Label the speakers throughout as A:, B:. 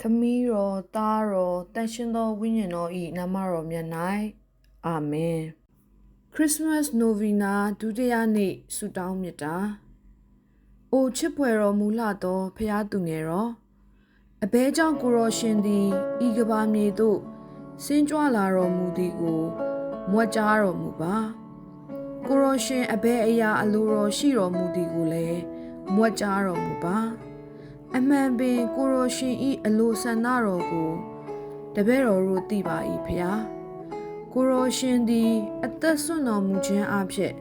A: ခမီးတော်သားတော်တန်ရှင်သောဝိညာဉ်တော်ဤနာမတော်မြတ်၌အာမင်ခရစ်စမတ်နိုဗီနာဒုတိယနေ့ဆုတောင်းမြတ်တာအိုချစ်ဖွယ်တော်မူလှသောဖျားသူငယ်တော်အဘဲကြောင့်ကိုရောရှင်သည်ဤကဘာမြေသို့ဆင်းကြွလာတော်မူသည်ကိုမွတ်ကြားတော်မူပါကိုရောရှင်အဘဲအရာအလိုတော်ရှိတော်မူသည်ကိုလည်းမွတ်ကြားတော်မူပါအမှန်ပင်ကိုရောရှင်ဤအလိုဆန္ဒတော်ကိုတပည့်တော်တို့သိပါ၏ဖျားကိုရောရှင်သည်အသက်ဆွတ်တော်မူခြင်းအဖြစ်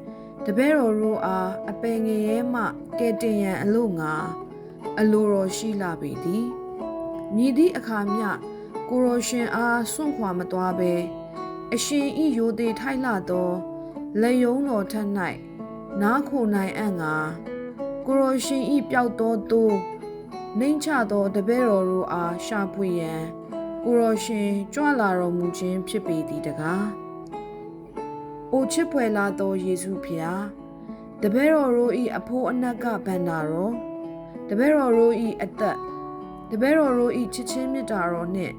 A: တပည့်တော်တို့အားအပင်ငရဲမှကဲတင်ရန်အလို့ငါအလိုတော်ရှိလာပေသည်မြည်သည့်အခါမျှကိုရောရှင်အားစွန့်ခွာမသွားဘဲအရှင်ဤယိုသေးထိုက်လာသောလက်ယုံတော်ထက်၌နားခိုနိုင်အံ့ငါကိုရောရှင်ဤပျောက်သောသို့နှိမ့်ချသောတပည့်တော်တို့အားရှာဖွေရန်ကိုရောရှင်ကြွလာတော်မူခြင်းဖြစ်ပေသည်တကား။အိုချစ်ဖွယ်လာသောယေရှုဖျားတပည့်တော်တို့၏အဖို့အနက်ကဗန္တာတော်တပည့်တော်တို့၏အသက်တပည့်တော်တို့၏ချစ်ချင်းမေတ္တာတော်နှင့်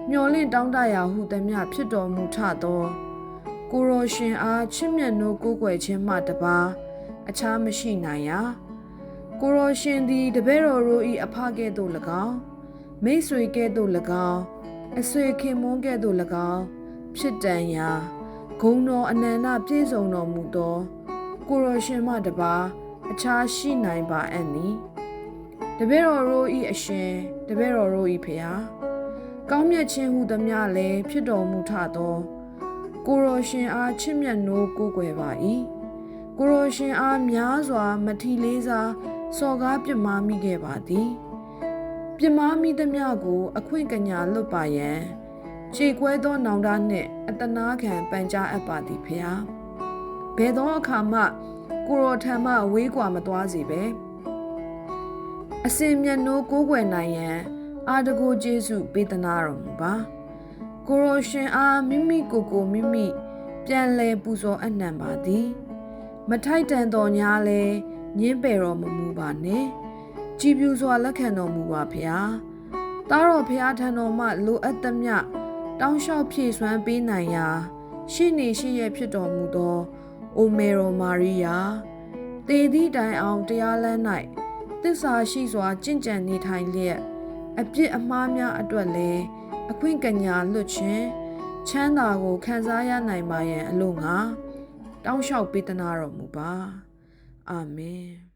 A: မျှော်လင့်တောင်းတရာဟုသမျှဖြစ်တော်မူထသောကိုရောရှင်အားချစ်မြတ်နိုးကိုးကွယ်ခြင်းမှတပါအခြားမရှိနိုင်ရာကိုရောရှင်သည်တပည့်တော်တို့၏အဖကဲ့သို့၎င်းမိတ်ဆွေကဲ့သို့၎င်းအဆွေခင်မွန်းကဲ့သို့၎င်းဖြစ်တန်ရာဂုဏ်တော်အနန္တပြည့်စုံတော်မူသောကိုရောရှင်မှတပါအခြားရှိနိုင်ပါအံ့နီတပည့်တော်တို့၏အရှင်တပည့်တော်တို့၏ဖျားကောင်းမြတ်ခြင်းဟုသမျှလည်းဖြစ်တော်မူထသောကိုရောရှင်အားချစ်မြတ်နိုးကိုးကွယ်ပါ၏ကိုရောရှင်အားများစွာမထီလေးစားစော်ကားပြစ်မှားမိခဲ့ပါသည်ပြစ်မှားမိသမျှကိုအခွင့်ကညာလွတ်ပါရန်ခြေကွဲသောနောင်တနှင့်အတနာခံပန်ကြားအပ်ပါသည်ဖျားဘယ်သောအခါမှကိုရောထံမှဝေးကွာမသွားစေပဲအစဉ်မြတ်နိုးကိုးကွယ်နိုင်ရန်အာတကိုကျေးဇူးပေးသနာတော်မူပါကိုရောရှင်အားမိမိကိုမိမိပြန်လဲပူဇော်အနံ့ပါသည်မထိုက်တန်တော်ညာလဲညင်းပယ်တော်မမူပါနဲ့ကြည်ပြူစွာလက်ခံတော်မူပါဖျားတားတော်ဖျားထံတော်မှလိုအပ်သမျှတောင်းလျှောက်ဖြည့်စွမ်းပေးနိုင်ရာရှိနေရှိရဖြစ်တော်မူသောအိုမေရိုမာရိယာတေသည့်တိုင်အောင်တရားလမ်း၌သစ္စာရှိစွာကြင်ကြံနေထိုင်လျက်အပြစ်အမှားများအတွက်လည်းအခွင့်ကညာလွတ်ခြင်းချမ်းသာကိုခံစားရနိုင်ပါရန်အလို့ငါတောင်းလျှောက်ပေးသနာတော်မူပါအာမင်